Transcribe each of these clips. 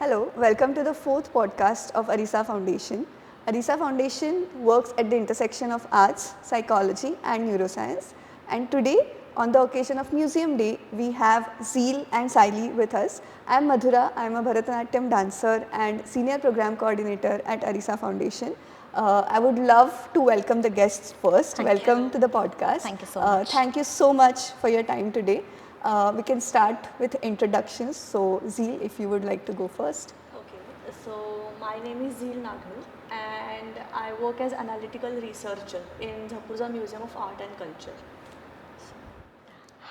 Hello, welcome to the fourth podcast of ARISA Foundation. ARISA Foundation works at the intersection of arts, psychology and neuroscience. And today, on the occasion of Museum Day, we have Zheel and Sayli with us. I am Madhura, I am a Bharatanatyam dancer and Senior Program Coordinator at ARISA Foundation. I would love to welcome the guests first. Welcome to the podcast. Thank you so much. Thank you so much for your time today. We can start with introductions. So, Zheel, if you would like to go first. Okay, so my name is Zheel and I work as analytical researcher in Zapurza Museum of Art and Culture.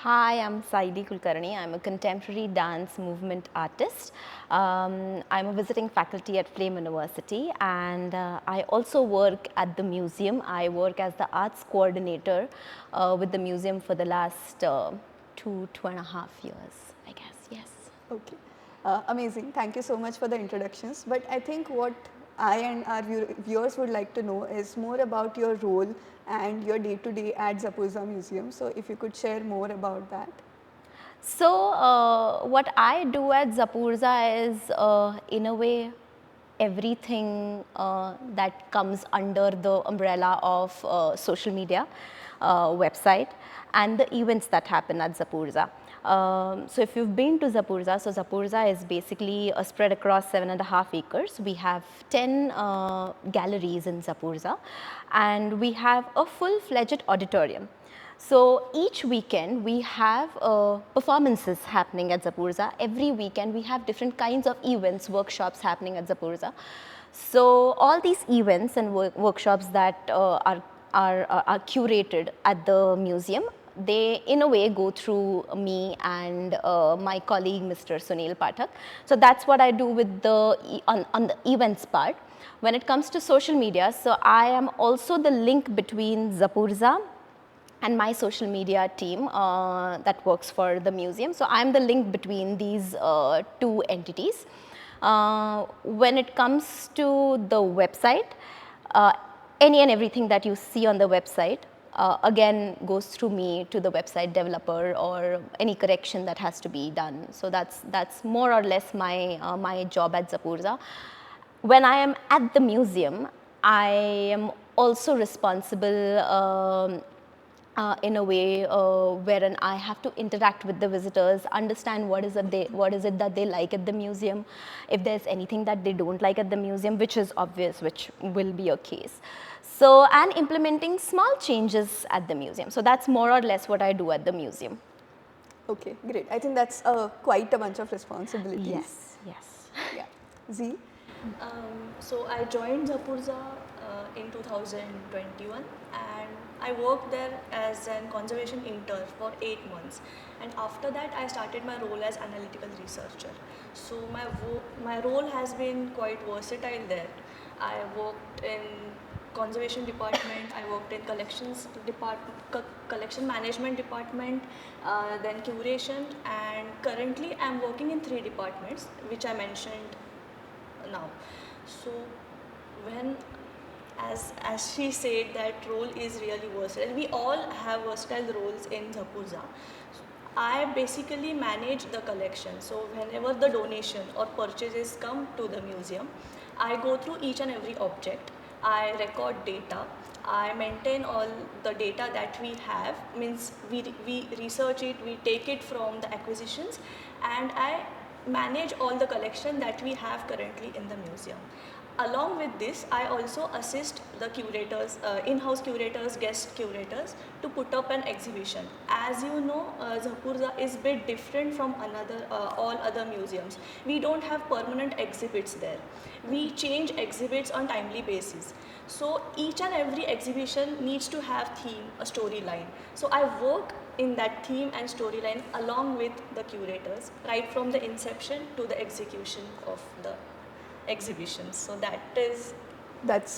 Hi, I'm Sayli Kulkarni. I'm a contemporary dance movement artist. I'm a visiting faculty at Flame University and I also work at the museum. I work as the arts coordinator with the museum for the last 2.5 years, I guess, yes. Okay, amazing. Thank you so much for the introductions. But I think what I and our viewers would like to know is more about your role and your day-to-day at Zapurza Museum. So if you could share more about that. So, what I do at Zapurza is, in a way, everything that comes under the umbrella of social media, website and the events that happen at Zapurza. So if you've been to Zapurza, so Zapurza is basically spread across 7.5 acres. We have 10 galleries in Zapurza and we have a full-fledged auditorium. So each weekend we have performances happening at Zapurza. Every weekend we have different kinds of events, workshops happening at Zapurza. So all these events and workshops that are curated at the museum, they in a way go through me and my colleague Mr. Sunil Pathak. So that's what I do with the on the events part. When it comes to social media, so I am also the link between Zapurza and my social media team that works for the museum. So I'm the link between these two entities. When it comes to the website, any and everything that you see on the website again goes through me to the website developer or any correction that has to be done. So that's more or less my job at Zapurza. When I am at the museum, I am also responsible in a way wherein I have to interact with the visitors, understand what is it that they like at the museum, if there's anything that they don't like at the museum, which is obvious, which will be a case. So, and implementing small changes at the museum. So that's more or less what I do at the museum. Okay, great. I think that's quite a bunch of responsibilities. Yes, yes. Yeah. Zee? So I joined Zapurza in 2021 and I worked there as an conservation intern for 8 months, and after that I started my role as analytical researcher. So my role has been quite versatile there. I worked in conservation department, I worked in collection management department, then curation, and currently I'm working in 3 departments which I mentioned now. So when as she said, that role is really versatile. We all have versatile roles in Zapurza. I basically manage the collection. So whenever the donation or purchases come to the museum, I go through each and every object. I record data. I maintain all the data that we have, means we research it, we take it from the acquisitions, and I manage all the collection that we have currently in the museum. Along with this, I also assist the curators, in-house curators, guest curators, to put up an exhibition. As you know, Zapurza is a bit different from all other museums. We don't have permanent exhibits there. We change exhibits on timely basis. So each and every exhibition needs to have theme, a storyline. So I work in that theme and storyline along with the curators, right from the inception to the execution of the exhibitions. So that's role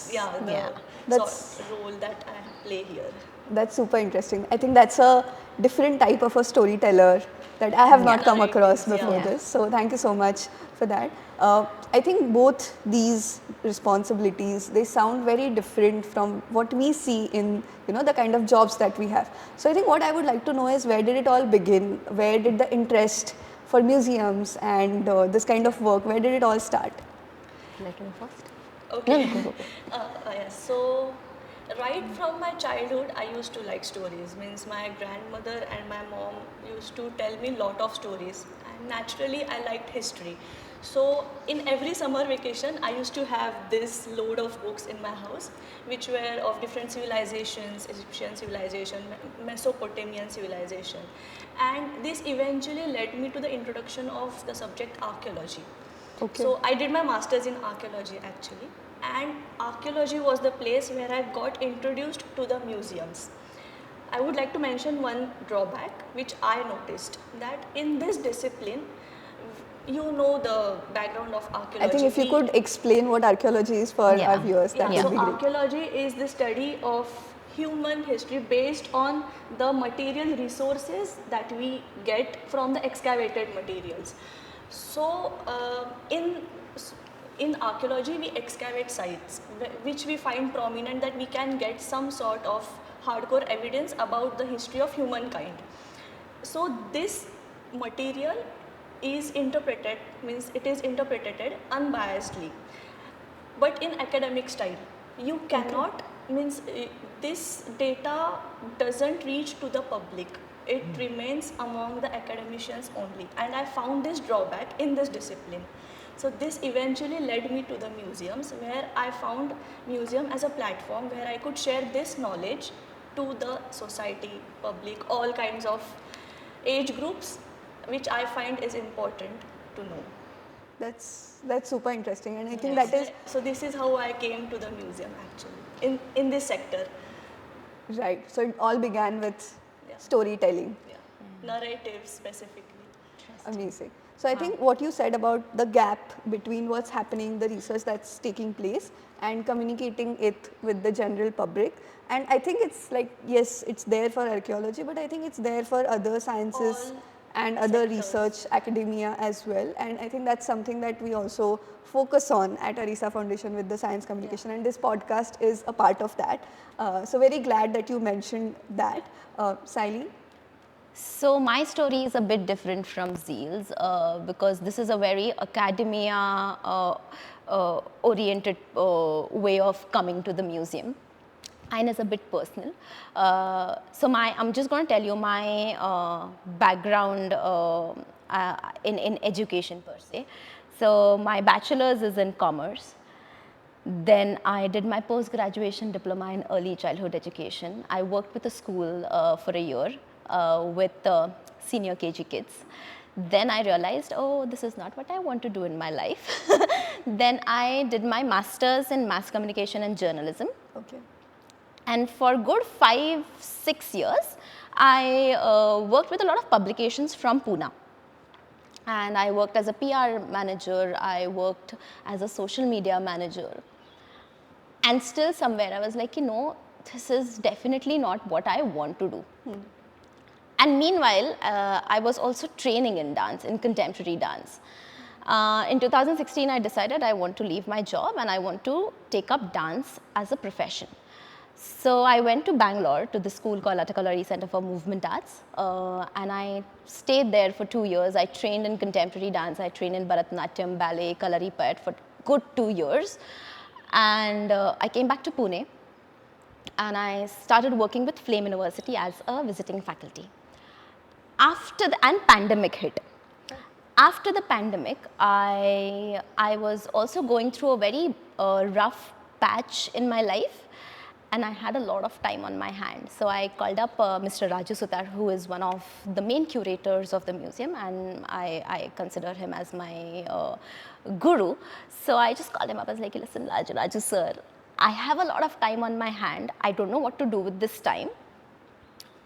that I play here. That's super interesting. I think that's a different type of a storyteller that I have not come across before this. So thank you so much for that. I think both these responsibilities, they sound very different from what we see in the kind of jobs that we have. So I think what I would like to know is, where did it all begin? Where did the interest for museums and this kind of work? Where did it all start? Let me first. Okay. No, go. Yes. So, right from my childhood, I used to like stories. Means my grandmother and my mom used to tell me lot of stories, and naturally, I liked history. So, in every summer vacation, I used to have this load of books in my house, which were of different civilizations: Egyptian civilization, Mesopotamian civilization, and this eventually led me to the introduction of the subject archaeology. Okay. So I did my master's in archaeology actually, and archaeology was the place where I got introduced to the museums. I would like to mention one drawback which I noticed, that in this discipline, you know the background of archaeology. I think if you could explain what archaeology is for Yeah. our viewers, that Yeah, would so be great. archaeology is the study of human history based on the material resources that we get from the excavated materials. So, in archaeology, we excavate sites which we find prominent that we can get some sort of hardcore evidence about the history of humankind. So this material is interpreted, means it is interpreted unbiasedly, but in academic style. You cannot, means this data doesn't reach to the public. It remains among the academicians only, and I found this drawback in this discipline. So this eventually led me to the museums, where I found museum as a platform where I could share this knowledge to the society, public, all kinds of age groups, which I find is important to know. That's super interesting, and I think Yes. that is So this is how I came to the museum actually, in this sector. right. So it all began with Yeah. storytelling. Yeah. Narrative specifically. Amazing. So I think what you said about the gap between what's happening, the research that's taking place, and communicating it with the general public. And I think it's like, yes, it's there for archaeology, but I think it's there for other sciences All and other sectors. research, academia as well. And I think that's something that we also focus on at ARISA Foundation with the science communication. And this podcast is a part of that. So very glad that you mentioned that. Sayli? So my story is a bit different from Zeel's because this is a very academia oriented way of coming to the museum. Mine is a bit personal. I'm just going to tell you my background in education per se. So my bachelor's is in commerce. Then I did my post-graduation diploma in early childhood education. I worked with a school for a year with senior KG kids. Then I realized, oh, this is not what I want to do in my life. Then I did my master's in mass communication and journalism. Okay. And for good 5-6 years, I worked with a lot of publications from Pune. And I worked as a PR manager, I worked as a social media manager. And still somewhere I was like, this is definitely not what I want to do. And meanwhile, I was also training in dance, in contemporary dance. In 2016, I decided I want to leave my job and I want to take up dance as a profession. So I went to Bangalore to the school called Atakalari Center for Movement Arts, and I stayed there for 2 years. I trained in contemporary dance, I trained in Bharatanatyam, ballet, Kalaripayat for good 2 years. And I came back to Pune and I started working with Flame University as a visiting faculty. And pandemic hit. After the pandemic, I was also going through a very rough patch in my life, and I had a lot of time on my hands. So I called up Mr. Raju Sutar, who is one of the main curators of the museum, and I consider him as my guru. So I just called him up. I was like, listen, Raju sir, I have a lot of time on my hand. I don't know what to do with this time.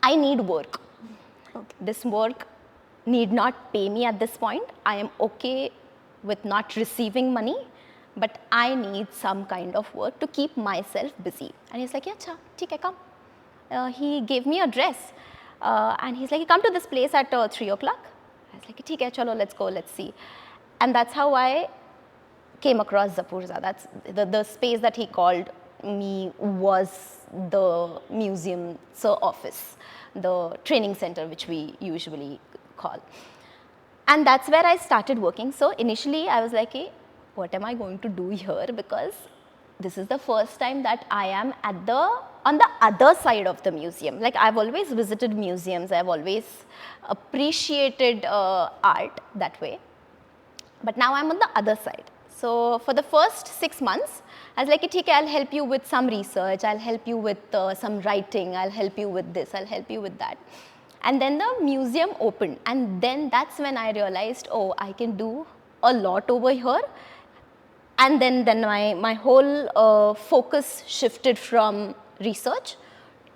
I need work. Okay. This work need not pay me at this point. I am okay with not receiving money, but I need some kind of work to keep myself busy. And he's like, yeah, cha, theek hai, come. He gave me a dress, and he's like, come to this place at 3 o'clock. I was like, theek hai, chalo, let's go, let's see. And that's how I came across Zapurza. That's the space that he called me was the museum's office, the training center, which we usually call. And that's where I started working. So initially I was like, hey, what am I going to do here? Because this is the first time that I am on the other side of the museum. Like, I've always visited museums, I've always appreciated art that way. But now I'm on the other side. So for the first 6 months, I was like, okay, I'll help you with some research, I'll help you with some writing, I'll help you with this, I'll help you with that. And then the museum opened, and then that's when I realized, oh, I can do a lot over here. And then my whole focus shifted from research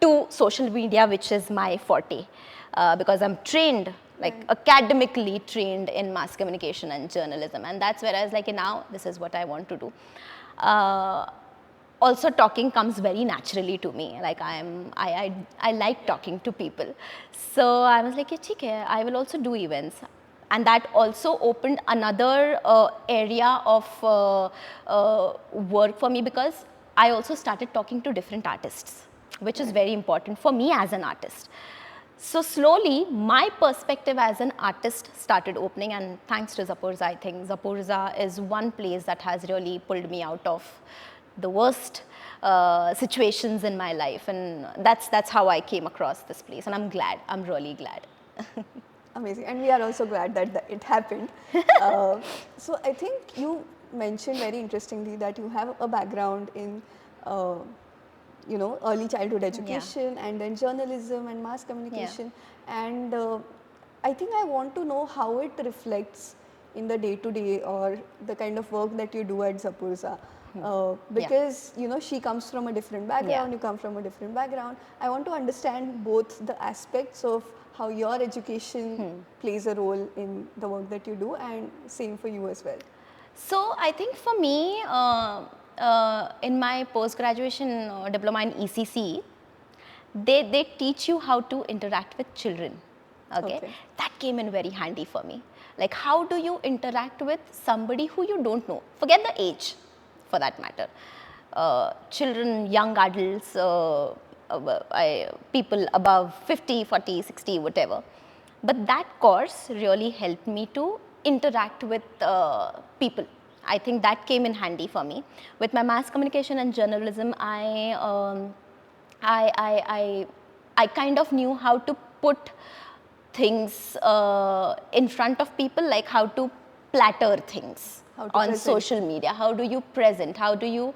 to social media, which is my forte, because I'm trained, like academically trained in mass communication and journalism. And that's where I was like, now this is what I want to do. Also, talking comes very naturally to me. Like, I like talking to people. So I was like, okay, I will also do events. And that also opened another area of work for me, because I also started talking to different artists, which is very important for me as an artist. So slowly, my perspective as an artist started opening, and thanks to Zapurza, I think Zapurza is one place that has really pulled me out of the worst situations in my life, and that's how I came across this place, and I'm glad. I'm really glad. Amazing, and we are also glad that it happened. So I think you mentioned very interestingly that you have a background in early childhood education and then journalism and mass communication, and I think I want to know how it reflects in the day-to-day or the kind of work that you do at Zapurza. Because she comes from a different background, you come from a different background. I want to understand both the aspects of how your education plays a role in the work that you do, and same for you as well. So I think for me, in my post-graduation diploma in ECC, they teach you how to interact with children. Okay? That came in very handy for me. Like, how do you interact with somebody who you don't know? Forget the age, for that matter. Children, young adults, people above 50, 40, 60, whatever. But that course really helped me to interact with people. I think that came in handy for me. With my mass communication and journalism, I kind of knew how to put things in front of people, like how to platter things on present. Social media. How do you present? How do you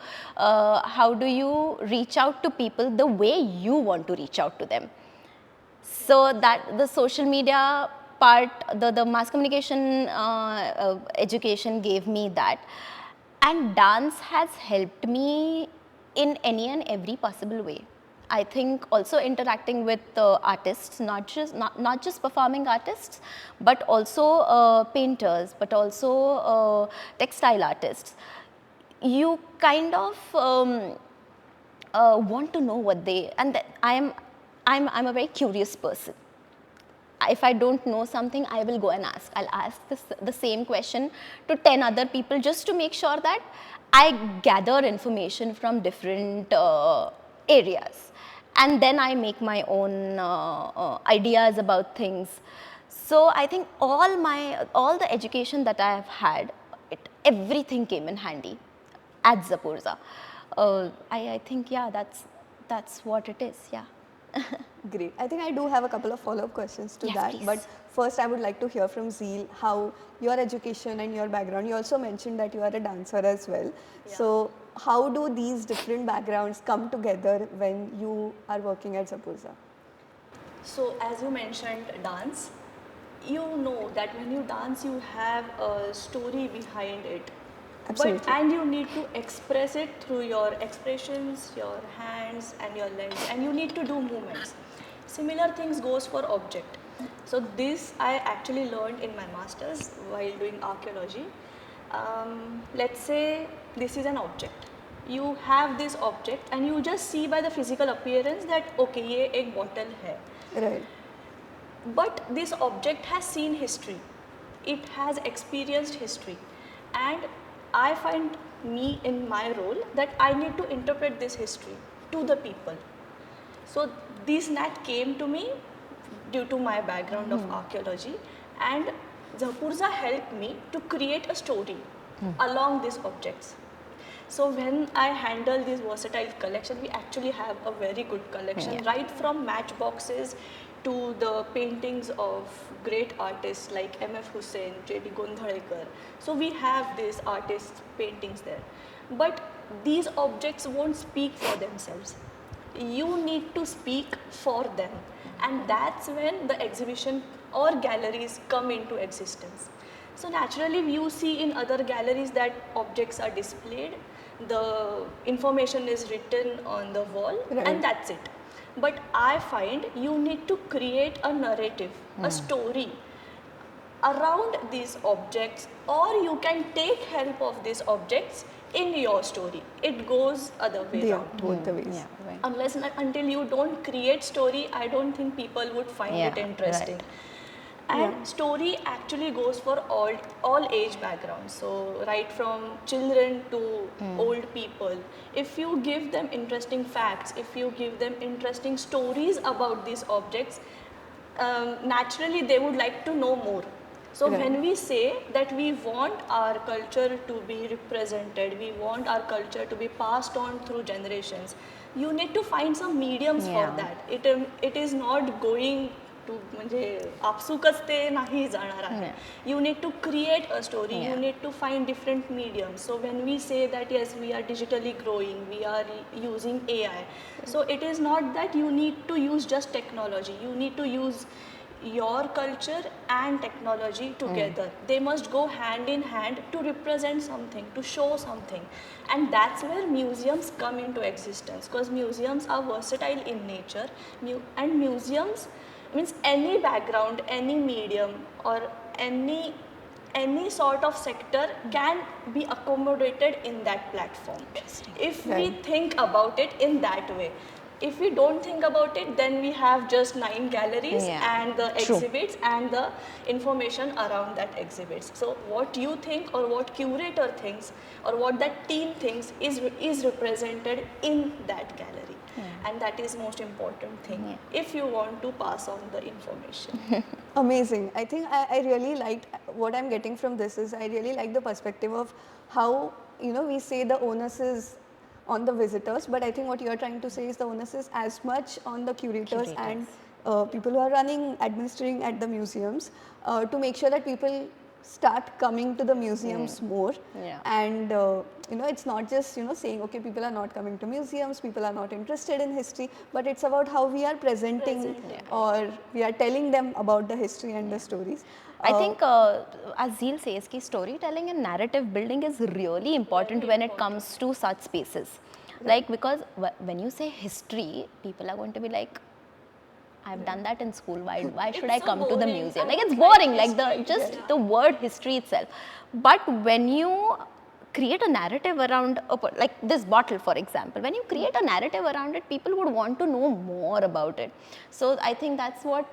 reach out to people the way you want to reach out to them? So that the social media part, the mass communication education gave me that, and dance has helped me in any and every possible way. I think also interacting with artists, not just performing artists, but also painters, but also textile artists. You kind of want to know what they, and I'm a very curious person. If I don't know something, I will go and ask. I'll ask the same question to 10 other people, just to make sure that I gather information from different areas. And then I make my own ideas about things. So I think all the education that I have had, everything came in handy at Zapurza. I think, yeah, that's what it is, yeah. Great. I think I do have a couple of follow-up questions to that. Please. But first, I would like to hear from Zheel how your education and your background. You also mentioned that you are a dancer as well. Yeah. So how do these different backgrounds come together when you are working at Zapurza? So as you mentioned dance, you know that when you dance you have a story behind it. Absolutely. And you need to express it through your expressions, your hands and your legs, and you need to do movements. Similar things goes for object. So this I actually learned in my masters while doing archaeology. Let's say this is an object. You have this object and you just see by the physical appearance that okay, ये एक bottle है. Right. But this object has seen history. It has experienced history. And I find me in my role that I need to interpret this history to the people. So this knack came to me due to my background of archaeology, and Zapurza helped me to create a story along these objects. So when I handle this versatile collection, we actually have a very good collection, right from matchboxes to the paintings of great artists like M.F. Hussain, J.D. Gondhalekar. So we have these artists' paintings there. But these objects won't speak for themselves. You need to speak for them. And that's when the exhibition or galleries come into existence. So naturally you see in other galleries that objects are displayed, the information is written on the wall, and that's it. But I find you need to create a narrative, a story around these objects, or you can take help of these objects in your story. It goes other way around. Both the ways. Yeah, right. Unless until you don't create story, I don't think people would find it interesting. And story actually goes for all age backgrounds. So right from children to old people. If you give them interesting facts, if you give them interesting stories about these objects, naturally they would like to know more. So when we say that we want our culture to be represented, we want our culture to be passed on through generations, you need to find some mediums for that. It is not going to म्हणजे आपसुकच ते नाही जाणार आहे. You need to create a story, you need to find different mediums. So when we say that yes, we are digitally growing, we are using AI, so it is not that you need to use just technology, you need to use your culture and technology together. They must go hand in hand to represent something, to show something. And that's where museums come into existence, because museums are versatile in nature, and museums means any background, any medium, or any sort of sector can be accommodated in that platform. If we think about it in that way. If we don't think about it, then we have just 9 galleries and the exhibits and the information around that exhibits. So what you think, or what curator thinks, or what that team thinks is represented in that gallery. And that is most important thing if you want to pass on the information. Amazing. I think I really liked what I'm getting from this is I really like the perspective of how, we say the onus is on the visitors, but I think what you're trying to say is the onus is as much on the curators and people who are administering at the museums to make sure that people start coming to the museums more. And it's not just saying okay, people are not coming to museums, people are not interested in history, but it's about how we are presenting or we are telling them about the history and the stories. I think as Zheel says, ki storytelling and narrative building is really important when it comes to such spaces. Like, because when you say history, people are going to be like, I've done that in school, why should I come to the museum? Like, it's boring, like the word history itself. But when you create a narrative around, like this bottle for example, when you create a narrative around it, people would want to know more about it. So I think that's what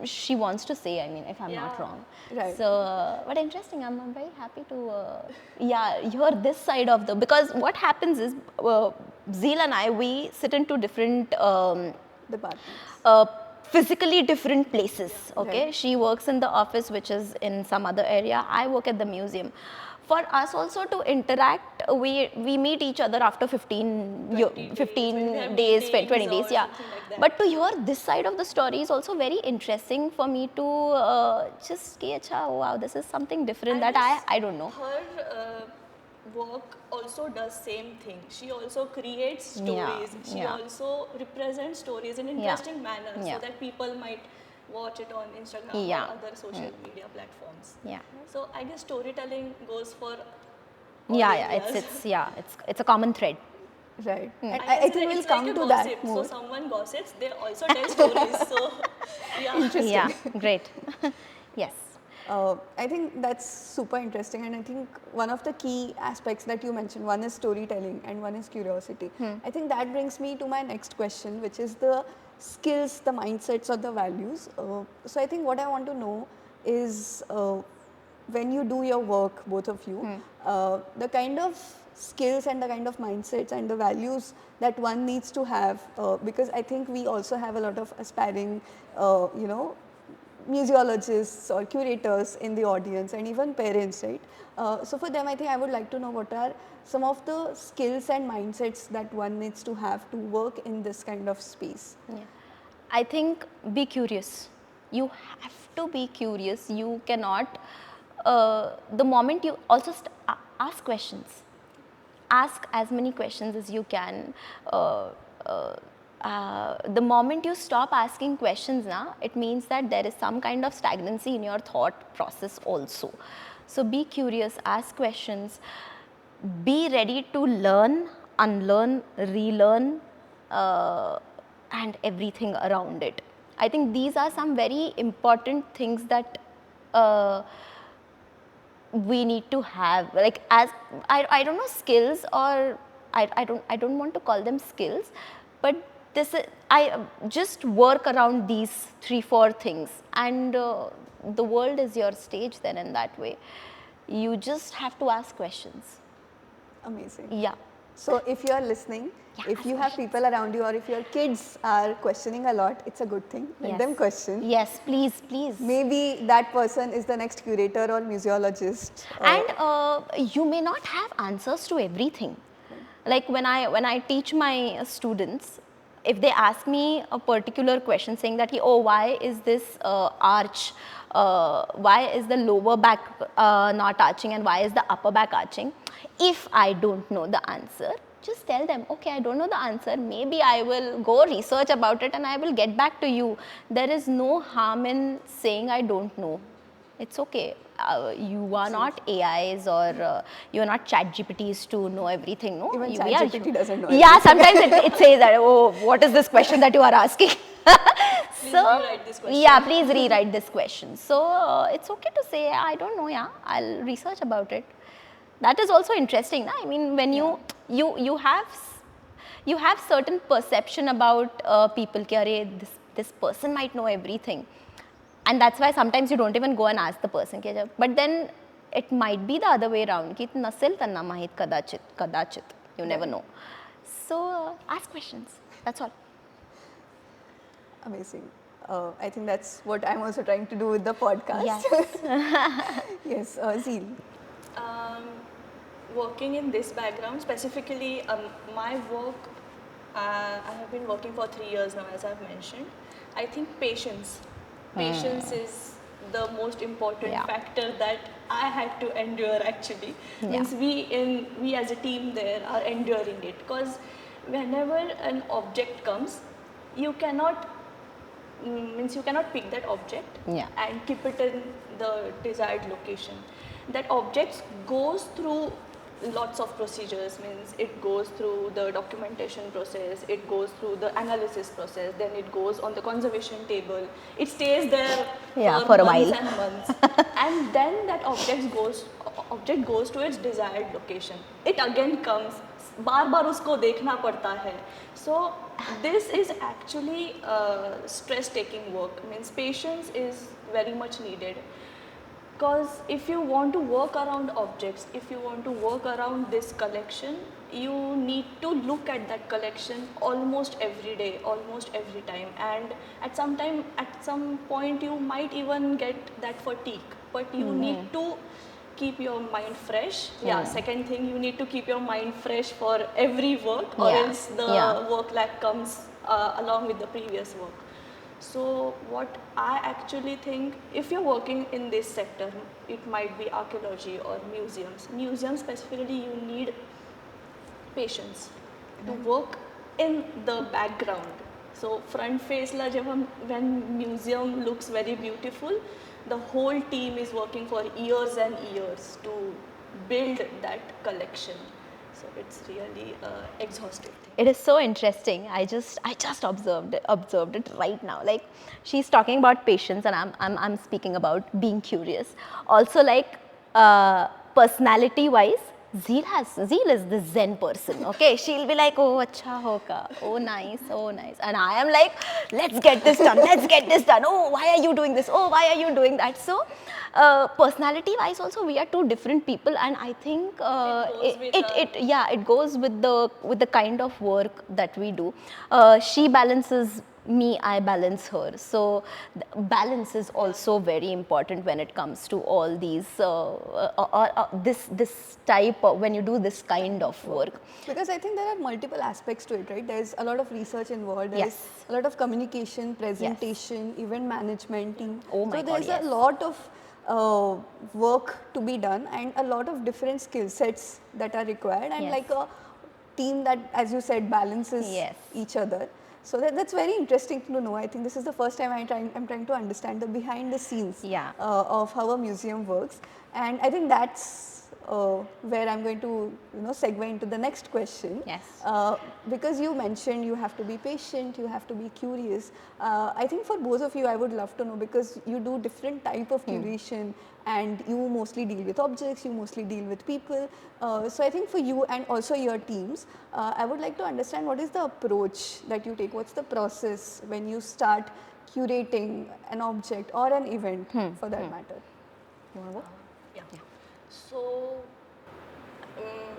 she wants to say, I mean, if I'm not wrong. Right. So, but interesting, I'm very happy to hear this side of because what happens is, Zheel and I, we sit into different departments. Physically different places, okay? Right. She works in the office, which is in some other area. I work at the museum. For us also to interact, we meet each other after 15 days, 20 days, like but to hear this side of the story is also very interesting for me to just see, wow, this is something different that I don't know. Her work also does same thing. She also creates stories. She also represents stories in interesting manner so that people might watch it on Instagram or other social media platforms. So I guess storytelling goes for all areas. It's a common thread. Right. And I think we'll come to gossip. that more. So someone gossips, they also tell stories. So Interesting. Yeah, great. Yes. I think that's super interesting, and I think one of the key aspects that you mentioned, one is storytelling and one is curiosity. I think that brings me to my next question, which is the skills, the mindsets or the values. So I think what I want to know is when you do your work, both of you, the kind of skills and the kind of mindsets and the values that one needs to have, because I think we also have a lot of aspiring, museologists or curators in the audience and even parents, right? So for them, I think I would like to know what are some of the skills and mindsets that one needs to have to work in this kind of space. Yeah. I think be curious. You have to be curious. You cannot, the moment you also ask questions, ask as many questions as you can. The moment you stop asking questions now, it means that there is some kind of stagnancy in your thought process also. So be curious, ask questions, be ready to learn, unlearn, relearn, and everything around it. I think these are some very important things that we need to have, like, as I don't know, skills, or I don't want to call them skills, but this is, I just work around these 3-4 things, and the world is your stage then. In that way, you just have to ask questions. Amazing. Yeah. So if you are listening, if you have people around you or if your kids are questioning a lot, it's a good thing. Let them question. Yes, please, please. Maybe that person is the next curator or museologist. And you may not have answers to everything. Like when I teach my students, if they ask me a particular question saying that, oh, why is this arch, why is the lower back not arching and why is the upper back arching, if I don't know the answer, just tell them, okay, I don't know the answer, maybe I will go research about it and I will get back to you. There is no harm in saying I don't know. It's okay. You are not AIs, or you are not chat GPTs to know everything. No, Even we chat are GPT doesn't know. Yeah, sometimes it says that, oh, what is this question that you are asking? Please rewrite this question. Yeah, please rewrite this question. So it's okay to say, I don't know, yeah, I'll research about it. That is also interesting. Na? I mean, when you have certain perception about people, कि अरे this person might know everything. And that's why sometimes you don't even go and ask the person. But then it might be the other way around. Ki nasil tanna mahit kadachit. You never know. So ask questions. That's all. Amazing. I think that's what I'm also trying to do with the podcast. Yes. Yes, Zheel. Working in this background, specifically my work, I have been working for 3 years now, as I've mentioned. I think patience is the most important factor that I had to endure actually. Means we as a team there are enduring it, because whenever an object comes, you cannot pick that object and keep it in the desired location. That object goes through lots of procedures, means it goes through the documentation process, it goes through the analysis process, then it goes on the conservation table, it stays there for a months while and months, and then that object goes to its desired location. It again comes, बार बार उसको देखना पड़ता है. So this is actually stress taking work, means patience is very much needed. Because if you want to work around objects, if you want to work around this collection, you need to look at that collection almost every day, almost every time, and at some point you might even get that fatigue, but you need to keep your mind fresh. Second thing, you need to keep your mind fresh for every work, or else the work lag comes along with the previous work. So what I actually think, if you're working in this sector, it might be archaeology or museums. Museums specifically, you need patience to work in the background. So front face la when museum looks very beautiful, the whole team is working for years and years to build that collection. So it's really exhausting. It is so interesting. I just observed it right now. Like, she's talking about patience, and I'm speaking about being curious. Also, like, personality wise, Zheel is the Zen person. Okay, she'll be like, oh, acha hoga, oh nice, and I am like, let's get this done. Oh, why are you doing this? Oh, why are you doing that? So, personality wise also, we are two different people, and I think it goes with the kind of work that we do. She balances me, I balance her. So balance is also very important when it comes to all these this type of, when you do this kind of work. Because I think there are multiple aspects to it, right? There's a lot of research involved, there's Yes. a lot of communication, presentation, event management team. Oh my so God, there's yes. a lot of work to be done and a lot of different skill sets that are required, and Yes. like a team that, as you said, balances Yes. each other. So that's very interesting to know. I think this is the first time I'm trying to understand the behind the scenes Yeah. of how a museum works, and I think that's where I'm going to segue into the next question. Yes. Because you mentioned you have to be patient, you have to be curious. I think for both of you, I would love to know, because you do different type of curation, and you mostly deal with objects, you mostly deal with people. So I think for you and also your teams, I would like to understand what is the approach that you take. What's the process when you start curating an object or an event for that matter? You want to go? Yeah. So,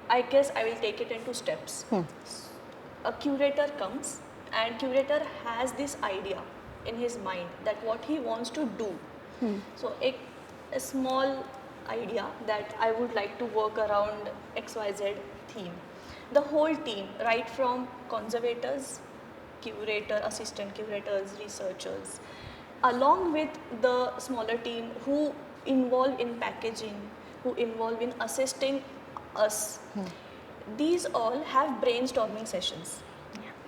I guess I will take it into steps. A curator comes, and curator has this idea in his mind that what he wants to do. So, a small idea that I would like to work around XYZ theme. The whole team, right from conservators, curator, assistant curators, researchers, along with the smaller team who involve in packaging, who involve in assisting us. These all have brainstorming sessions.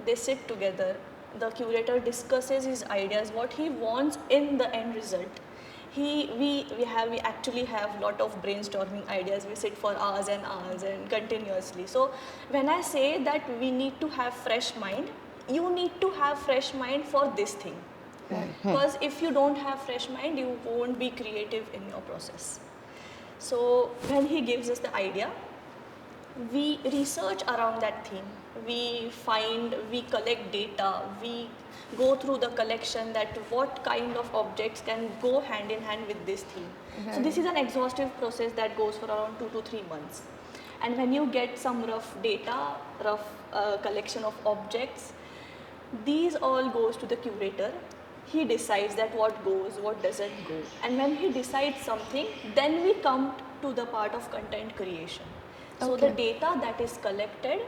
They sit together, the curator discusses his ideas, what he wants in the end result. We actually have lot of brainstorming ideas. We sit for hours and continuously. So when I say that we need to have fresh mind, you need to have fresh mind for this thing. Because if you don't have fresh mind, you won't be creative in your process. So when he gives us the idea, we research around that theme. We collect data, we go through the collection, that what kind of objects can go hand in hand with this theme. So this is an exhaustive process that goes for around 2 to 3 months. And when you get some rough data, rough collection of objects, these all goes to the curator. He decides that what goes, what doesn't go. And when he decides something, then we come to the part of content creation. So the data that is collected,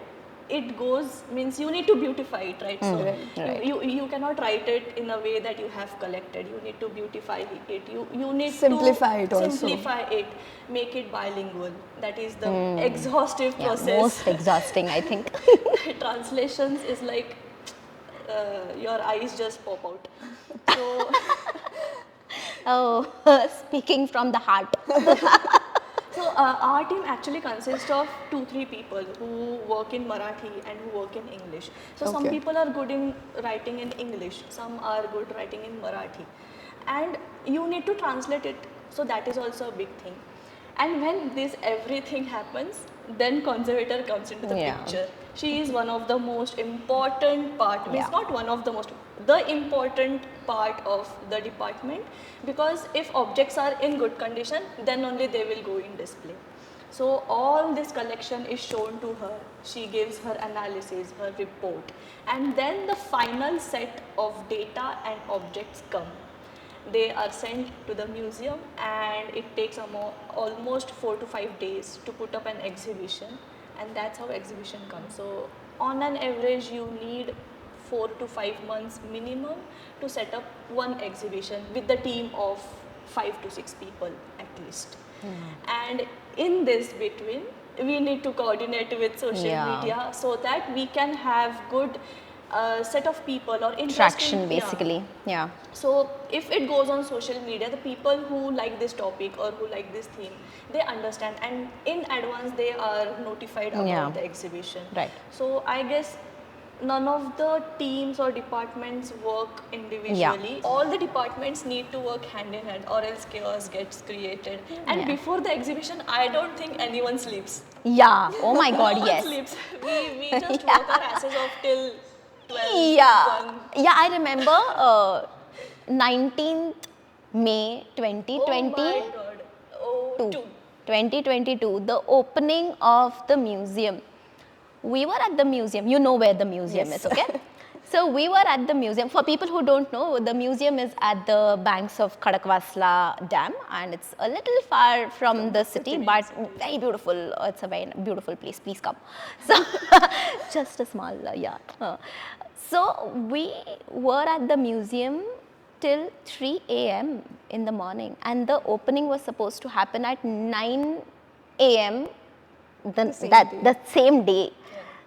it goes, means you need to beautify it, right? So you cannot write it in a way that you have collected. You need to beautify it. You need Simplify it to also. simplify it, make it bilingual. That is the exhaustive Yeah, process. most exhausting, I think. Translations is like your eyes just pop out. So Oh, speaking from the heart. So our team actually consists of 2-3 people who work in Marathi and who work in English. So some people are good in writing in English, some are good writing in Marathi, and you need to translate it. So that is also a big thing. And when this everything happens, then conservator comes into the picture. She is one of the most important part, means not one of the most, the important part of the department, because if objects are in good condition, then only they will go in display. So all this collection is shown to her. She gives her analysis, her report, and then the final set of data and objects come. They are sent to the museum, and it takes almost 4 to 5 days to put up an exhibition, and that's how exhibition comes. So on an average, you need 4 to 5 months minimum to set up one exhibition with the team of 5 to 6 people at least. And in this between, we need to coordinate with social media so that we can have good set of people or interesting Traction, basically. Yeah. So if it goes on social media, the people who like this topic or who like this theme, they understand, and in advance they are notified about the exhibition. Right. So I guess none of the teams or departments work individually. All the departments need to work hand in hand, or else chaos gets created. And before the exhibition, I don't think anyone sleeps. Yeah. Oh my God, No one yes. sleeps. We just work our asses off till 12, Yeah. 1. Yeah, I remember 19th May 2020. Oh my God. Oh, 2022, the opening of the museum. We were at the museum. You know where the museum is, okay? So we were at the museum. For people who don't know, the museum is at the banks of Khadakwasla Dam, and it's a little far from the city, but very beautiful. It's a very beautiful place. Please come. So just a small, yeah. So we were at the museum till 3 a.m. in the morning, and the opening was supposed to happen at 9 a.m. The same day.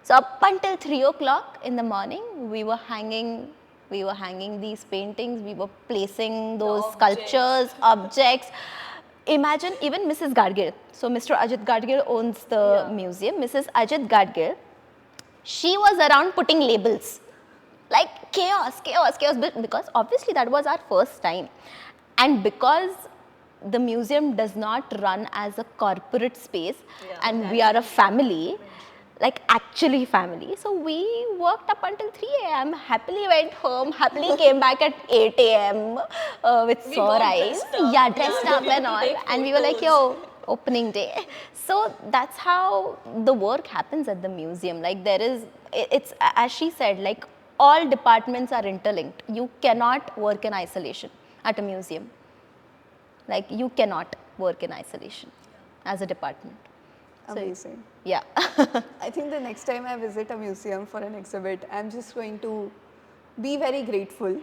So up until 3 o'clock in the morning, we were hanging these paintings, we were placing those sculptures, objects. Imagine even Mrs. Gadgil. So Mr. Ajit Gadgil owns the museum. Mrs. Ajit Gadgil, she was around putting labels. Like chaos, because obviously that was our first time. And because the museum does not run as a corporate space, and we are a family, like actually family. So we worked up until 3 a.m., happily went home, happily came back at 8 a.m. With sore eyes. Yeah, dressed up and all. And we were like, yo, opening day. So that's how the work happens at the museum. Like it's as she said, like all departments are interlinked. You cannot work in isolation at a museum. Like you cannot work in isolation as a department. Amazing. So, yeah. I think the next time I visit a museum for an exhibit, I'm just going to be very grateful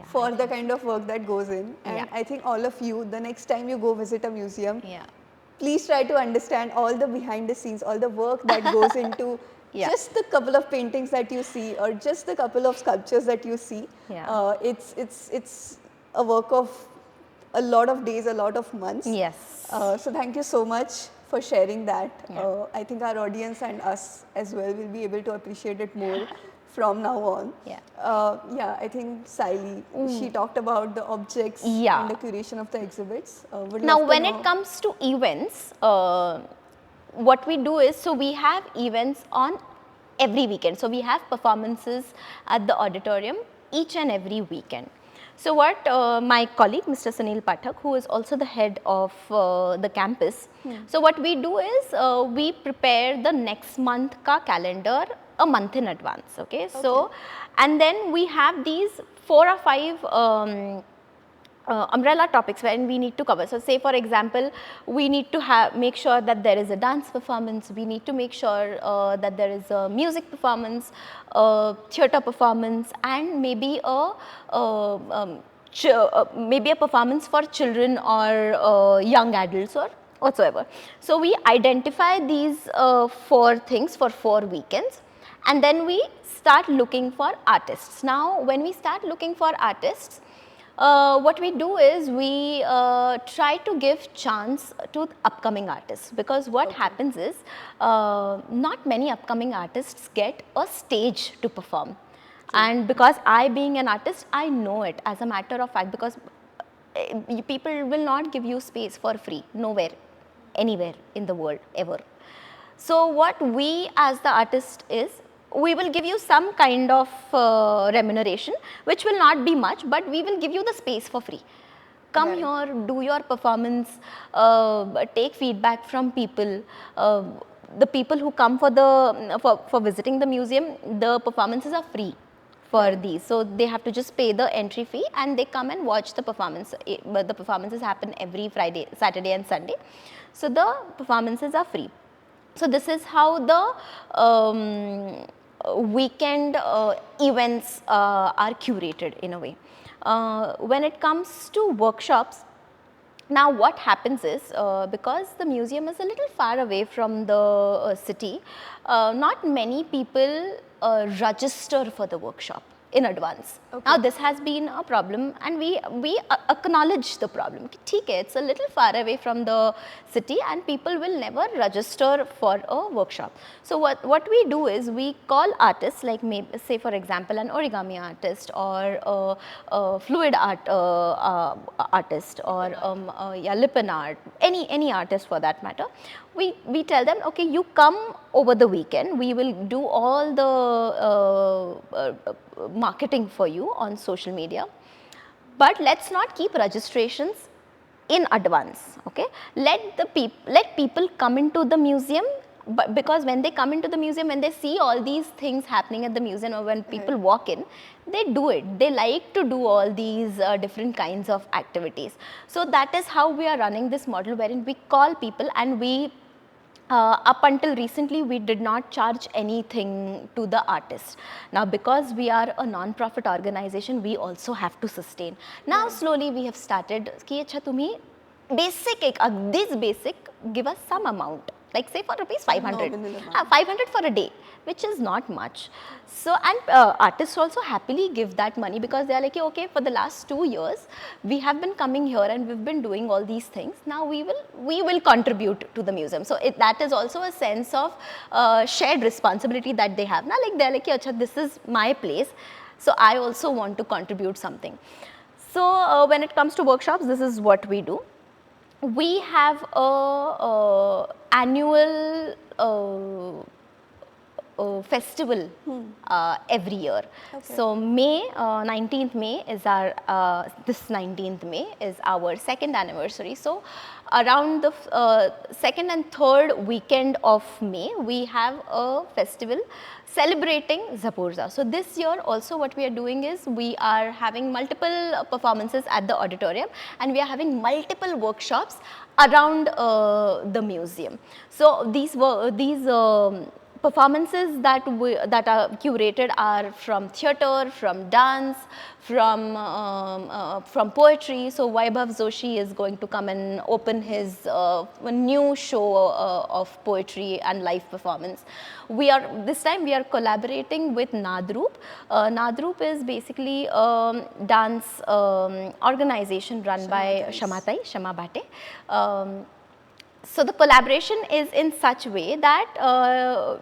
for the kind of work that goes in. And I think all of you, the next time you go visit a museum, please try to understand all the behind the scenes, all the work that goes into just the couple of paintings that you see, or just the couple of sculptures that you see. It's a work of a lot of days, a lot of months. Yes. So thank you so much for sharing that. I think our audience and us as well will be able to appreciate it more from now on. I think Sayli, she talked about the objects and the curation of the exhibits. Now when it comes to events, what we do is, so we have events on every weekend. So we have performances at the auditorium each and every weekend. So what my colleague Mr. Sunil Pathak, who is also the head of the campus, so what we do is we prepare the next month ka calendar a month in advance. Okay. So and then we have these 4 or 5 umbrella topics when we need to cover. So say for example, we need to make sure that there is a dance performance, we need to make sure that there is a music performance, theatre performance, and maybe maybe a performance for children or young adults or whatsoever. So we identify these 4 things for 4 weekends, and then we start looking for artists. Now when we start looking for artists, what we do is we try to give chance to upcoming artists, because what happens is not many upcoming artists get a stage to perform. And because I being an artist, I know it as a matter of fact, because people will not give you space for free, nowhere, anywhere in the world, ever. So what we as the artist is, we will give you some kind of remuneration, which will not be much, but we will give you the space for free. Come here, do your performance, take feedback from people. The people who come for visiting the museum, the performances are free for these. So they have to just pay the entry fee and they come and watch the performance. The performances happen every Friday, Saturday and Sunday. So the performances are free. So this is how the weekend events are curated in a way. When it comes to workshops, now what happens is, because the museum is a little far away from the city, not many people register for the workshop in advance. Now this has been a problem, and we acknowledge the problem. Okay, it's a little far away from the city and people will never register for a workshop. So what we do is we call artists, like maybe say for example an origami artist or a fluid art artist or lippen art, any artist for that matter. We tell them, okay, you come over the weekend, we will do all the marketing for you on social media, but let's not keep registrations in advance. Okay, let people come into the museum But because when they come into the museum, when they see all these things happening at the museum, or when people walk in, they do it. They like to do all these different kinds of activities. So that is how we are running this model, wherein we call people, and we up until recently, we did not charge anything to the artist. Now, because we are a non-profit organization, we also have to sustain. Now, slowly we have started, ki acha tumhi basic, this basic, give us some amount. Like say for rupees 500, Nominal amount. 500 for a day, which is not much. So, and artists also happily give that money, because they are like, okay, for the last 2 years, we have been coming here and we've been doing all these things. Now we will contribute to the museum. So that is also a sense of shared responsibility that they have. Now, like they're like, acha, this is my place, so I also want to contribute something. So when it comes to workshops, this is what we do. We have a annual festival every year. So May, 19th May is our, this 19th May is our second anniversary. So around the second and third weekend of May, we have a festival celebrating Zapurza. So this year also what we are doing is, we are having multiple performances at the auditorium, and we are having multiple workshops around the museum. So these performances that are curated are from theatre, from dance, from poetry. So Vaibhav Joshi is going to come and open his new show of poetry and live performance. This time we are collaborating with Nadroop. Nadroop is basically a dance organization run by Shama Bhate. So the collaboration is in such way that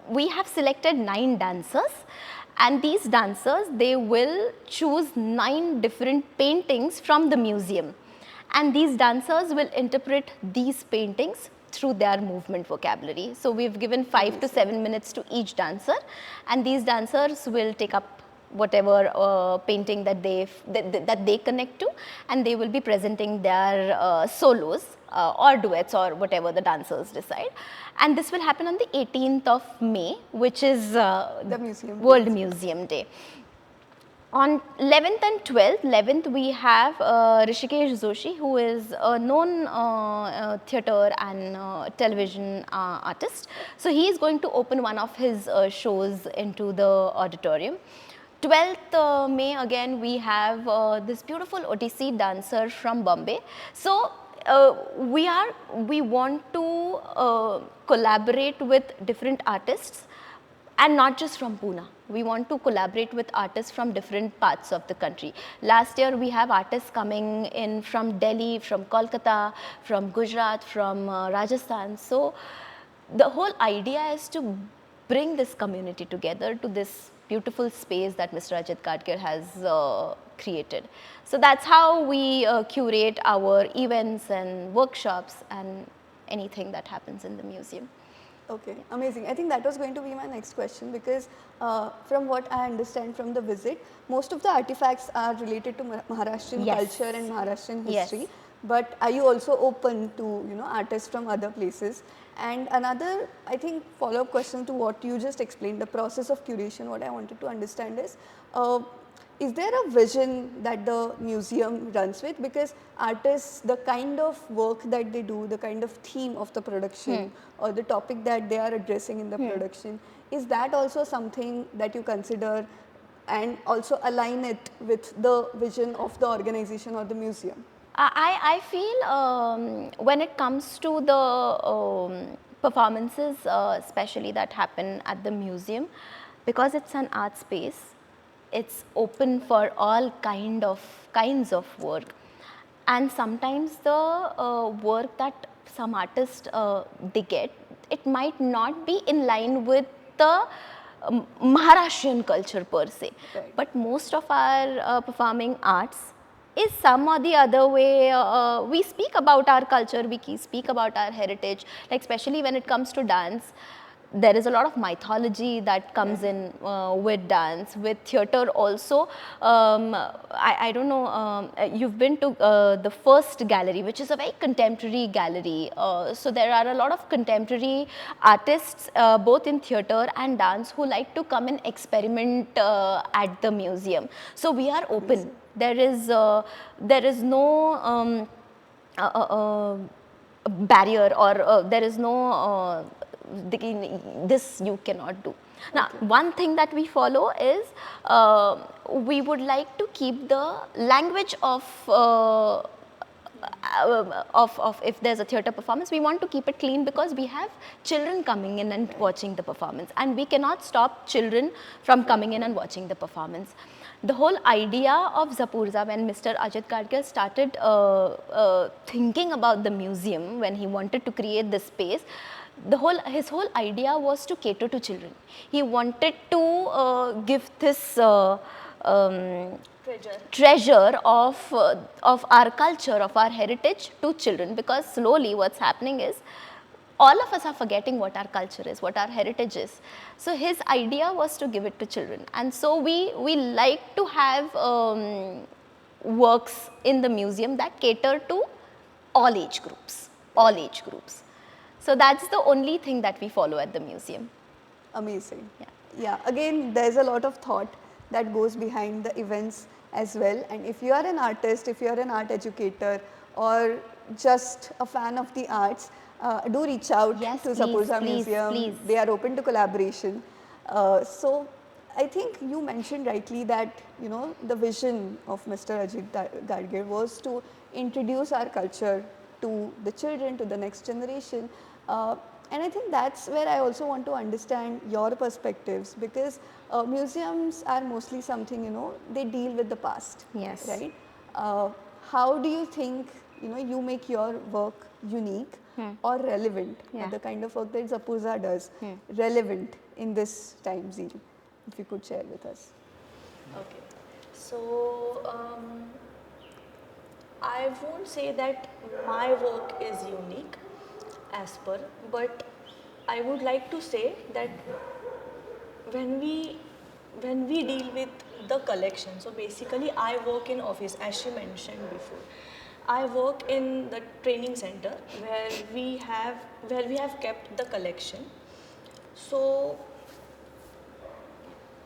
we have selected 9 dancers, and these dancers, they will choose 9 different paintings from the museum, and these dancers will interpret these paintings through their movement vocabulary. So we've given 5 to 7 minutes to each dancer, and these dancers will take up whatever painting that they connect to, and they will be presenting their solos or duets or whatever the dancers decide. And this will happen on the 18th of May, which is the World Museum Day. On 11th and 12th, 11th we have Rishikesh Joshi, who is a known theatre and television artist. So he is going to open one of his shows into the auditorium. 12th May, again we have this beautiful Odissi dancer from Bombay. So we want to collaborate with different artists, and not just from Pune. We want to collaborate with artists from different parts of the country. Last year we have artists coming in from Delhi, from Kolkata, from Gujarat, from Rajasthan. So the whole idea is to bring this community together to this beautiful space that Mr. Ajit Kadkar has created. So that's how we curate our events and workshops and anything that happens in the museum. Okay, amazing. I think that was going to be my next question, because from what I understand from the visit, most of the artifacts are related to Maharashtrian culture and Maharashtrian history. Yes. But are you also open to artists from other places? And another, I think, follow-up question to what you just explained, the process of curation. What I wanted to understand is there a vision that the museum runs with? Because artists, the kind of work that they do, the kind of theme of the production or the topic that they are addressing in the production, is that also something that you consider and also align it with the vision of the organization or the museum? I feel when it comes to the performances, especially that happen at the museum, because it's an art space, it's open for all kinds of work, and sometimes the work that some artists they get, it might not be in line with the Maharashtrian culture per se. Right. But most of our performing arts is some or the other way, we speak about our culture, we speak about our heritage, like especially when it comes to dance. there is a lot of mythology that comes in with dance, with theatre also. I don't know, you've been to the first gallery, which is a very contemporary gallery. So there are a lot of contemporary artists, both in theatre and dance, who like to come and experiment at the museum. So we are open. There is no barrier, or there is no this you cannot do. Now, one thing that we follow is we would like to keep the language of if there's a theatre performance, we want to keep it clean, because we have children coming in and watching the performance, and we cannot stop children from coming in and watching the performance. The whole idea of Zapurza, when Mr. Ajit Gadkar started thinking about the museum, when he wanted to create this space, his whole idea was to cater to children. He wanted to give this treasure of our culture, of our heritage to children, because slowly what's happening is all of us are forgetting what our culture is, what our heritage is. So his idea was to give it to children, and so we like to have works in the museum that cater to all age groups, all age groups. So that's the only thing that we follow at the museum. Amazing. Yeah, again, there's a lot of thought that goes behind the events as well. And if you are an artist, if you are an art educator, or just a fan of the arts, do reach out Yes, to please, Zapurza please, Museum. please. They are open to collaboration. So I think you mentioned rightly that, you know, the vision of Mr. Ajit Gadkar was to introduce our culture to the children, to the next generation. And I think that's where I also want to understand your perspectives, because museums are mostly something, you know, they deal with the past. Yes. Right? How do you think, you know, you make your work unique or relevant, Yeah. the kind of work that Zapurza does, relevant in this time, Zheel? If you could share with us. Okay, so I won't say that my work is unique as per, but I would like to say that when we deal with the collection, so basically I work in office, as she mentioned before. I work in the training center where we have kept the collection. So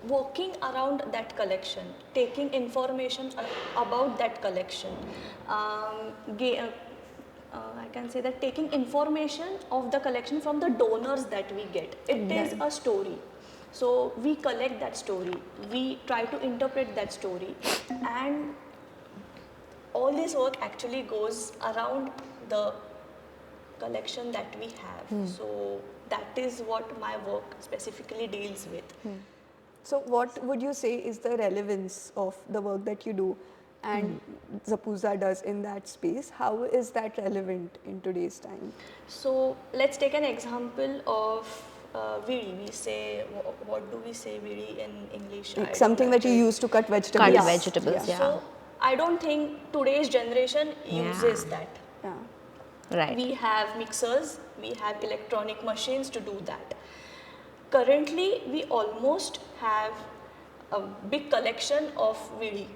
walking around that collection, taking information about that collection, I can say that taking information of the collection from the donors that we get. It is a story. So we collect that story, we try to interpret that story, and all this work actually goes around the collection that we have. So that is what my work specifically deals with. So what would you say is the relevance of the work that you do and Zapurza does in that space? How is that relevant in today's time? So let's take an example of vidi. We say, what do we say vidi in English? Like something that you use to cut vegetables. Cut vegetables, yeah. So I don't think today's generation uses that. Yeah. Right. We have mixers, we have electronic machines to do that. Currently, we almost have a big collection of vidi,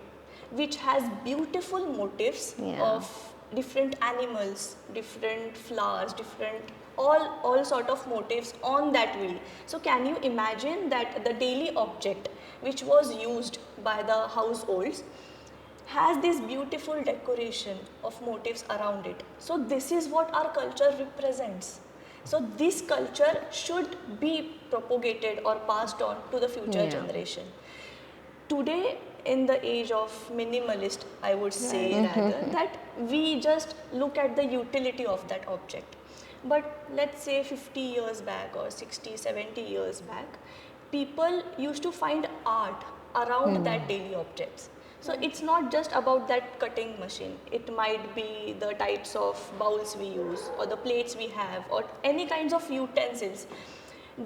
which has beautiful motifs of different animals, different flowers, different all sort of motifs on that vidi. So can you imagine that the daily object which was used by the households has this beautiful decoration of motifs around it. So this is what our culture represents. So this culture should be propagated or passed on to the future generation. Today, in the age of minimalist, I would say rather, that we just look at the utility of that object. But let's say 50 years back or 60, 70 years back, people used to find art around that daily objects. So it's not just about that cutting machine. It might be the types of bowls we use, or the plates we have, or any kinds of utensils.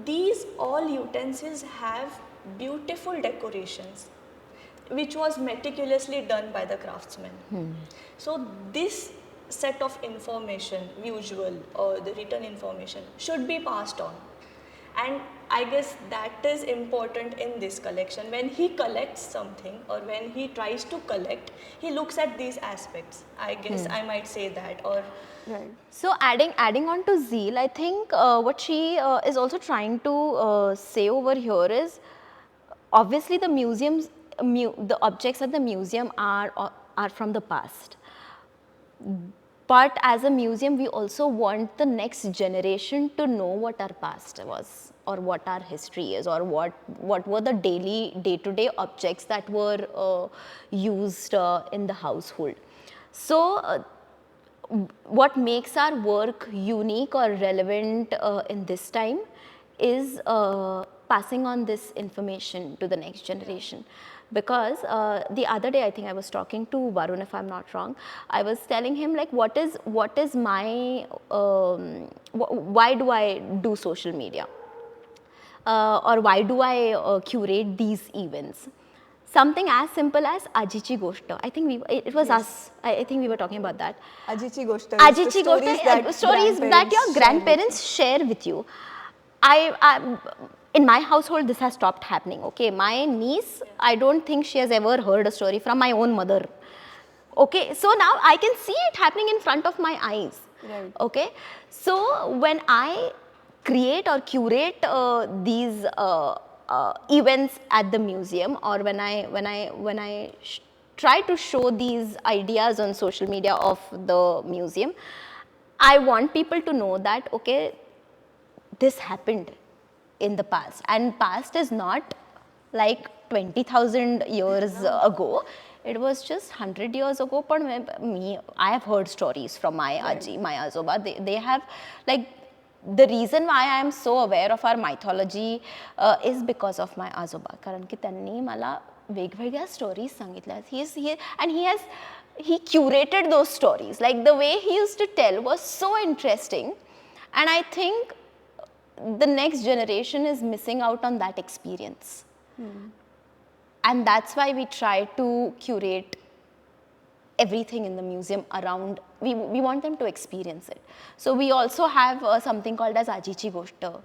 These all utensils have beautiful decorations, which was meticulously done by the craftsmen. So this set of information, visual or the written information, should be passed on. And I guess that is important in this collection. When he collects something or when he tries to collect, he looks at these aspects. I guess I might say that. Or Right. So adding on to Zheel, I think what she is also trying to say over here is, obviously the museums, the objects at the museum are from the past. But as a museum, we also want the next generation to know what our past was, or what our history is, or what were the day-to-day objects that were used in the household. So what makes our work unique or relevant in this time is passing on this information to the next generation. Because the other day, I think I was talking to Varun, if I'm not wrong, I was telling him like, what is my, why do I do social media? Or why do I curate these events? Something as simple as Ajichi Goshta. I think it was us. I think we were talking about that. Ajichi Goshta. Ajichi Goshta, stories that your grandparents share with you. I in my household, this has stopped happening. Okay, my niece, I don't think she has ever heard a story from my own mother. Okay, so now I can see it happening in front of my eyes. Right. Okay, so when I create or curate these events at the museum, or when I try to show these ideas on social media of the museum, I want people to know that, okay, this happened in the past, and past is not like 20,000 years ago. It was just 100 years ago. But I have heard stories from my aji, my azoba. They have, like, the reason why I am so aware of our mythology is because of my azoba. कारण की त्यांनी मला वेगवेगळ्या stories सांगितल्या. He curated those stories. Like the way he used to tell was so interesting, and I think the next generation is missing out on that experience. And that's why we try to curate everything in the museum around, we want them to experience it. So we also have something called as Ajichi Goshta.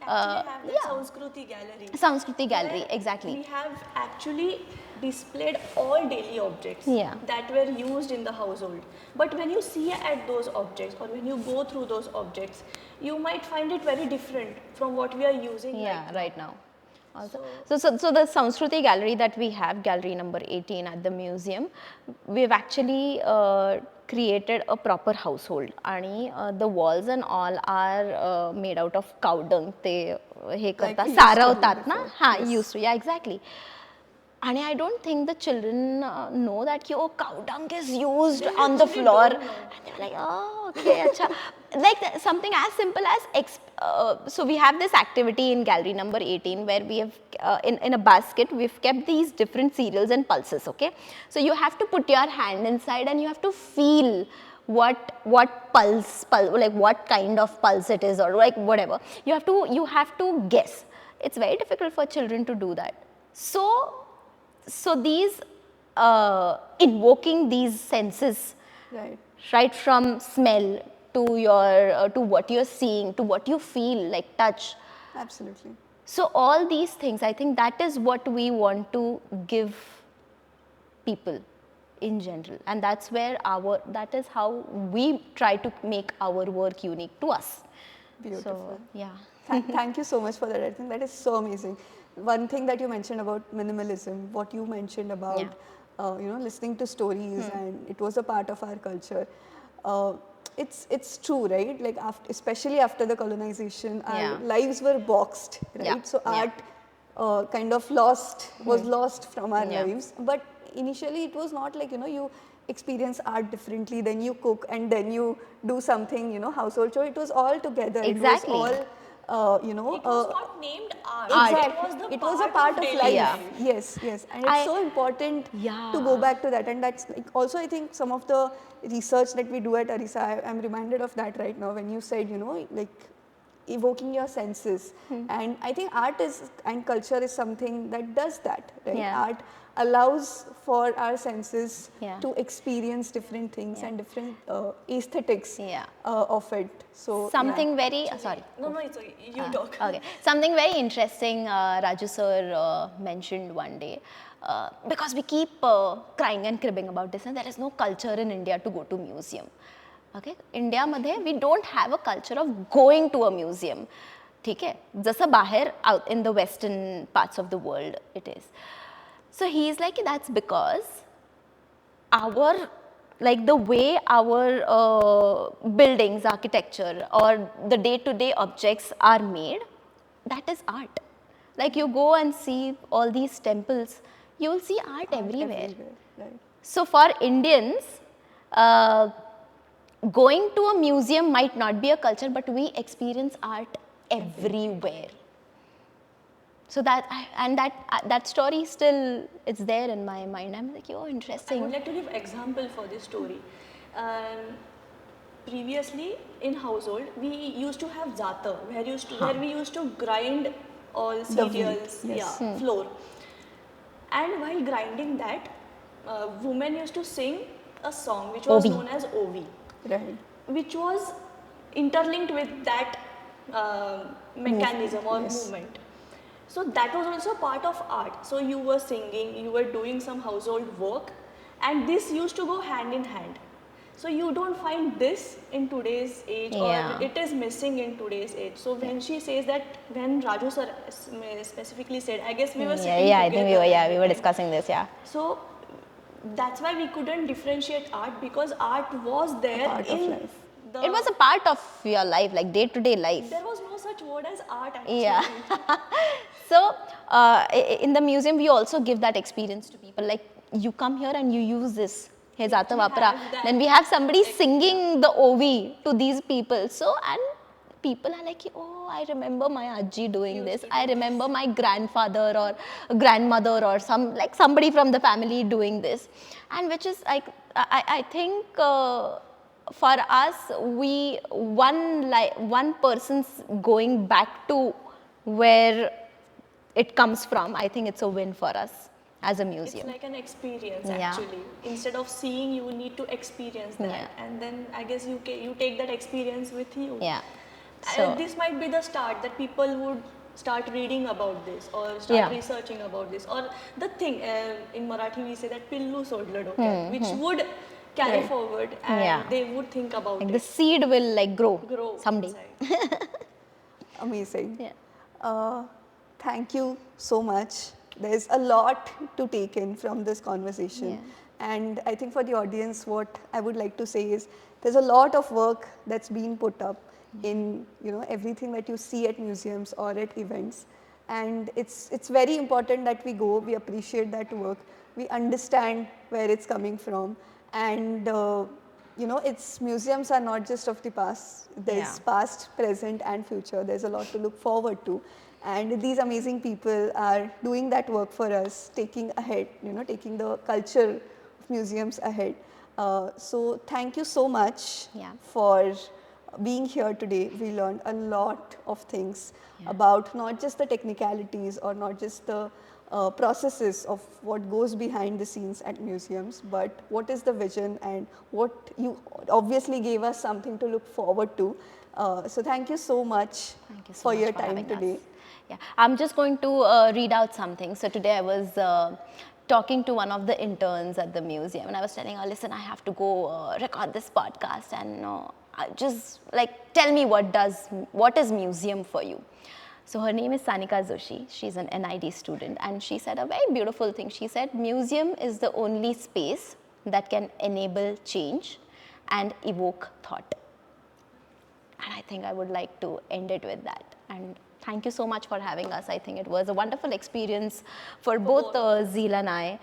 we actually have the Sanskruti gallery. Sanskruti gallery, where exactly. We have actually displayed all daily objects Yeah. that were used in the household. But when you see at those objects, or when you go through those objects, you might find it very different from what we are using Right now. Also. So the Sanskruti gallery that we have, gallery number 18 at the museum, we've actually created a proper household, and the walls and all are made out of cow dung. ते हे करतात, we used to do सारवतात ना? before. हाँ, Yes. used to, yeah, exactly. And I don't think the children know that cow dung is used on the floor. And they're like, oh, okay, acha. Like something as simple as, so we have this activity in gallery number 18 where we have, in a basket, we've kept these different cereals and pulses, okay? So you have to put your hand inside and you have to feel what pulse, like what kind of pulse it is, or like whatever. You have to guess. It's very difficult for children to do that. So these invoking these senses, right from smell to your to what you're seeing, to what you feel, like touch. Absolutely. So all these things, I think that is what we want to give people in general, and that is how we try to make our work unique to us. Beautiful. So yeah. Thank you so much for that. I think that is so amazing. One thing that you mentioned about minimalism, what you mentioned about, listening to stories, and it was a part of our culture. It's true, right? Like especially after the colonization, our lives were boxed, right? Yeah. So art kind of was lost from our lives. But initially, it was not like you experience art differently, then you cook, and then you do something, household. So it was all together. Exactly. It was all. it was not named art. Exactly. It was a part of daily life. Yeah. Yes, and it's so important to go back to that. And that's like also, I think, some of the research that we do at ARISA, I'm reminded of that right now when you said, like evoking your senses. And I think art is and culture is something that does that, right? Yeah. Art allows for our senses Yeah. to experience different things Yeah. and different aesthetics Yeah. of it. So Something very, sorry. No, it's okay. You talk. Okay. Something very interesting Raju sir mentioned one day. Because we keep crying and cribbing about this, and there is no culture in India to go to museum. Okay, India मध्ये we don't have a culture of going to a museum. ठीक है, जसं बाहेर out in the western parts of the world it is. So he is like, that's because our, like the way our buildings, architecture or the day-to-day objects are made, that is art. Like you go and see all these temples, you will see art everywhere. right. So for Indians, uh, going to a museum might not be a culture, but we experience art everywhere. So that story still, it's there in my mind. I'm like, oh, I interesting. would like to give example for this story. Previously in household, we used to have zata, where we used to grind all wheat, cereals, yes. flour. And while grinding that, women used to sing a song which was Ovi. known as Ovi, Right. which was interlinked with that mechanism or yes. movement. So that was also part of art. So you were singing, you were doing some household work, and this used to go hand in hand. So you don't find this in today's age, Yeah. or it is missing in today's age. So when she says that, when Raju sir specifically said, I guess we were sitting Yeah, I think we were, together at we the were time. discussing this, yeah. So that's why we couldn't differentiate art, because art was there Part of in life. the. It was a part of your life, like day-to-day life. There was no such word as art actually. Yeah. So in the museum, we also give that experience to people. Like you come here and you use this. He Zata We Vapra. have that Then we have somebody singing the OV to these people. So, and people are like, oh, I remember my Ajji doing this. I remember my grandfather or grandmother or somebody from the family doing this. And which is like, I think for us, one person's going back to where it comes from, I think it's a win for us as a It's museum. like an experience Yeah. actually. Instead of seeing, you need to experience that, Yeah. and then I guess you take that experience with you. Yeah. And So this might be the start that people would start reading about this or start Yeah. researching about this. Or the thing in Marathi we say that pillu sodla डोक्यात, which would carry Right. forward, and Yeah. they would think about like it. the seed will like grow someday. inside. Amazing. Yeah. Thank you so much. There's a lot to take in from this conversation. Yeah. And I think for the audience, what I would like to say is there's a lot of work that's been put up in everything that you see at museums or at events. And it's very important that we go, we appreciate that work, we understand where it's coming from. And it's museums are not just of the past. There's Yeah. past, present and future. There's a lot to look forward to. And these amazing people are doing that work for us, taking ahead, taking the culture of museums ahead. So thank you so much Yeah. for being here today. We learned a lot of things about not just the technicalities or not just the processes of what goes behind the scenes at museums, but what is the vision and what you obviously gave us something to look forward to. So thank you so much Thank you so for much your for time having today. us. Yeah, I'm just going to read out something. So today I was talking to one of the interns at the museum, and I was telling her, listen, I have to go record this podcast, and just like tell me what is museum for you. So her name is Sanika Joshi. She's an NID student, and she said a very beautiful thing. She said, museum is the only space that can enable change and evoke thought. And I think I would like to end it with that. And thank you so much for having us. I think it was a wonderful experience for both Zheel and I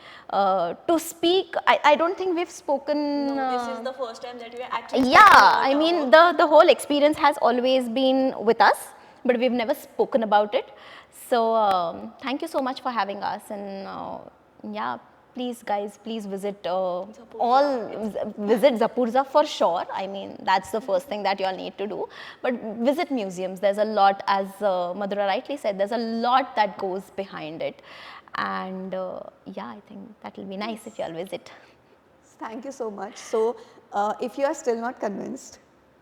to speak. I don't think we've spoken. No, this is the first time that we are actually. Yeah, speaking I mean about. the whole experience has always been with us, but we've never spoken about it. So thank you so much for having us, and yeah, please guys, please visit visit Zapurza for sure. I mean, that's the first thing that you all need to do. But visit museums. There's a lot, as Madhura rightly said, there's a lot that goes behind it. And yeah, I think that will be nice if you all visit. Thank you so much. So, if you are still not convinced,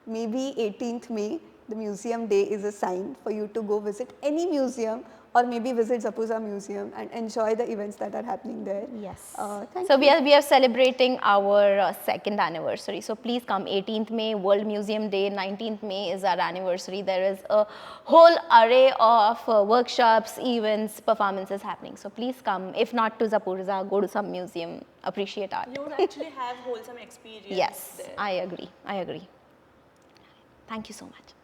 maybe 18th May, the museum day is a sign for you to go visit any museum or maybe visit Zapurza Museum and enjoy the events that are happening there. Yes. Thank So you. we are celebrating our second anniversary. So please come. 18th May, World Museum Day. 19th May is our anniversary. There is a whole array of workshops, events, performances happening. So please come. If not to Zapurza, go to some museum. Appreciate art. You would actually have wholesome experience Yes, there. I agree. I agree. Thank you so much.